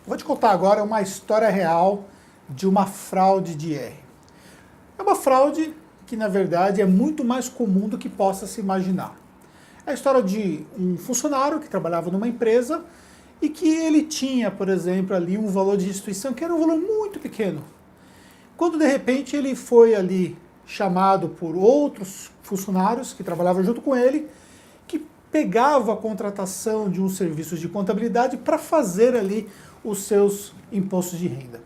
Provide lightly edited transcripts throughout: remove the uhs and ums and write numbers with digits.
Vou te contar agora uma história real de uma fraude de IR. É uma fraude que, na verdade, é muito mais comum do que possa se imaginar. É a história de um funcionário que trabalhava numa empresa e que ele tinha, por exemplo, ali um valor de restituição que era um valor muito pequeno. Quando, de repente, ele foi ali chamado por outros funcionários que trabalhavam junto com ele, que pegavam a contratação de um serviço de contabilidade para fazer ali os seus impostos de renda.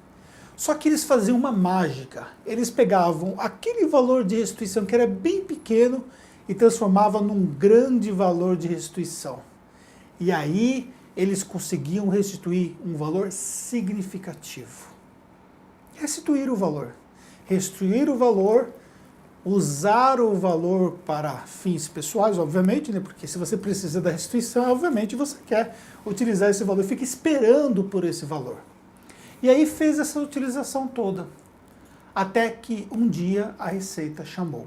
Só que eles faziam uma mágica. Eles pegavam aquele valor de restituição que era bem pequeno e transformavam num grande valor de restituição. E aí eles conseguiam restituir um valor significativo. Restituir o valor. Restituir o valor, usar o valor para fins pessoais, obviamente, né? Porque se você precisa da restituição, obviamente você quer utilizar esse valor, fica esperando por esse valor. E aí fez essa utilização toda, até que um dia a Receita chamou.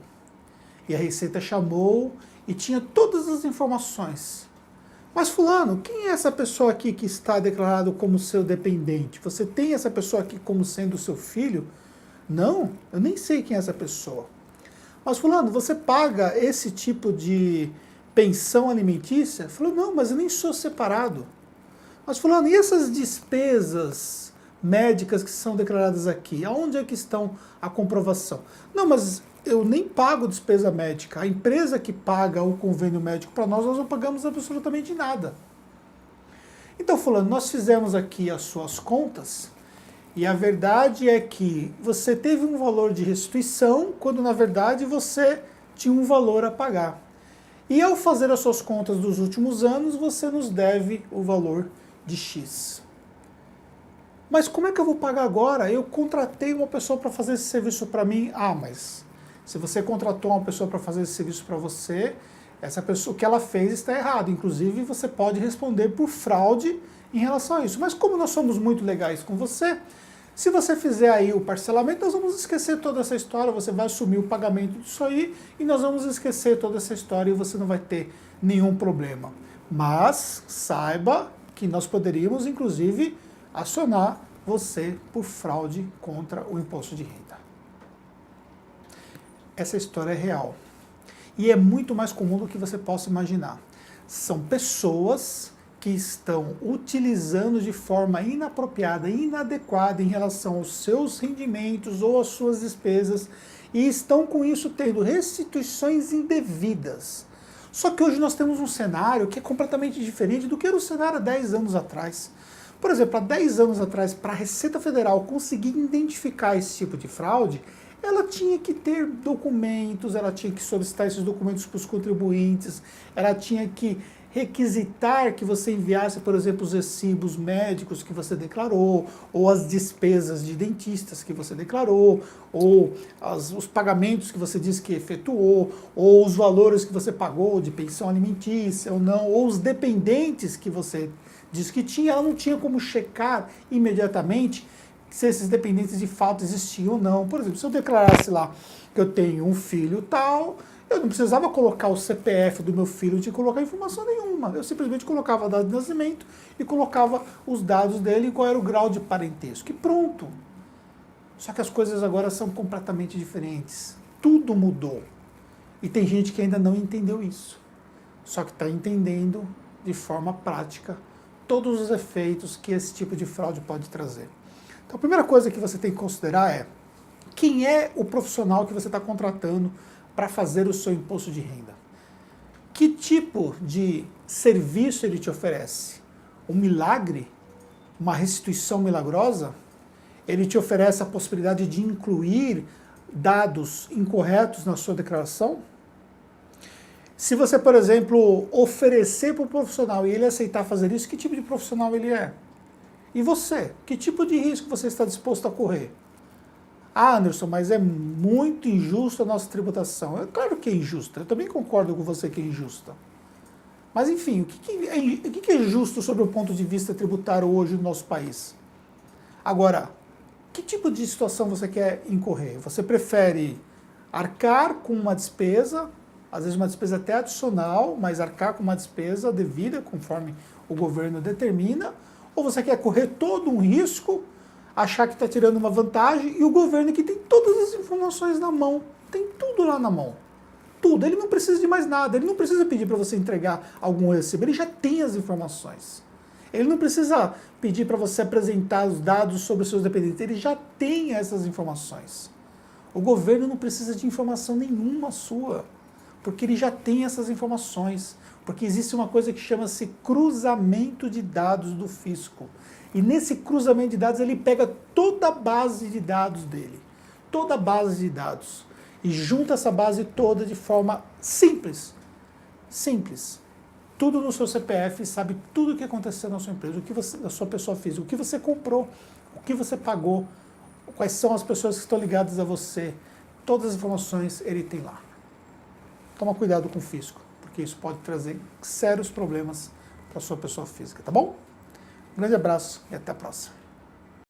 E a Receita chamou e tinha todas as informações. Mas fulano, quem é essa pessoa aqui que está declarado como seu dependente? Você tem essa pessoa aqui como sendo seu filho? Não, eu nem sei quem é essa pessoa. Mas fulano, você paga esse tipo de pensão alimentícia? Falou, não, mas eu nem sou separado. Mas fulano, e essas despesas médicas que são declaradas aqui? Aonde é que estão a comprovação? Não, mas eu nem pago despesa médica. A empresa que paga o convênio médico para nós não pagamos absolutamente nada. Então fulano, nós fizemos aqui as suas contas e a verdade é que você teve um valor de restituição quando na verdade você tinha um valor a pagar. E ao fazer as suas contas dos últimos anos, você nos deve o valor de X. Mas como é que eu vou pagar agora? Eu contratei uma pessoa para fazer esse serviço para mim. Ah, mas se você contratou uma pessoa para fazer esse serviço para você, essa pessoa, o que ela fez está errado. Inclusive, você pode responder por fraude em relação a isso. Mas como nós somos muito legais com você, se você fizer aí o parcelamento, nós vamos esquecer toda essa história, você vai assumir o pagamento disso aí e nós vamos esquecer toda essa história e você não vai ter nenhum problema. Mas saiba que nós poderíamos, inclusive, acionar você por fraude contra o imposto de renda. Essa história é real. E é muito mais comum do que você possa imaginar. São pessoas que estão utilizando de forma inapropriada, inadequada em relação aos seus rendimentos ou às suas despesas e estão com isso tendo restituições indevidas. Só que hoje nós temos um cenário que é completamente diferente do que era o cenário há 10 anos atrás. Por exemplo, há 10 anos atrás, para a Receita Federal conseguir identificar esse tipo de fraude, ela tinha que ter documentos, ela tinha que solicitar esses documentos para os contribuintes, ela tinha que requisitar que você enviasse, por exemplo, os recibos médicos que você declarou, ou as despesas de dentistas que você declarou, ou os pagamentos que você disse que efetuou, ou os valores que você pagou de pensão alimentícia ou não, ou os dependentes que você disse que tinha, ela não tinha como checar imediatamente se esses dependentes de fato existiam ou não. Por exemplo, se eu declarasse lá que eu tenho um filho tal, eu não precisava colocar o CPF do meu filho, de colocar informação nenhuma. Eu simplesmente colocava a data de nascimento e colocava os dados dele e qual era o grau de parentesco. E pronto. Só que as coisas agora são completamente diferentes. Tudo mudou. E tem gente que ainda não entendeu isso. Só que está entendendo de forma prática todos os efeitos que esse tipo de fraude pode trazer. Então a primeira coisa que você tem que considerar é quem é o profissional que você está contratando para fazer o seu imposto de renda. Que tipo de serviço ele te oferece? Um milagre? Uma restituição milagrosa? Ele te oferece a possibilidade de incluir dados incorretos na sua declaração? Se você, por exemplo, oferecer para o profissional e ele aceitar fazer isso, que tipo de profissional ele é? E você? Que tipo de risco você está disposto a correr? Ah, Anderson, mas é muito injusta a nossa tributação. É claro que é injusta. Eu também concordo com você que é injusta. Mas, enfim, o que é justo sobre o ponto de vista tributário hoje no nosso país? Agora, que tipo de situação você quer incorrer? Você prefere arcar com uma despesa, às vezes uma despesa até adicional, mas arcar com uma despesa devida, conforme o governo determina, Ou você quer correr todo um risco, achar que está tirando uma vantagem, e o governo que tem todas as informações na mão, tem tudo lá na mão. Tudo. Ele não precisa de mais nada, ele não precisa pedir para você entregar algum recibo, ele já tem as informações. Ele não precisa pedir para você apresentar os dados sobre os seus dependentes, ele já tem essas informações. O governo não precisa de informação nenhuma sua, porque ele já tem essas informações. Porque existe uma coisa que chama-se cruzamento de dados do fisco. E nesse cruzamento de dados ele pega toda a base de dados dele, toda a base de dados, e junta essa base toda de forma simples. Simples. Tudo no seu CPF, sabe tudo o que aconteceu na sua empresa, o que você, na sua pessoa física, o que você comprou, o que você pagou, quais são as pessoas que estão ligadas a você. Todas as informações ele tem lá. Toma cuidado com o fisco, porque isso pode trazer sérios problemas para a sua pessoa física, tá bom? Um grande abraço e até a próxima.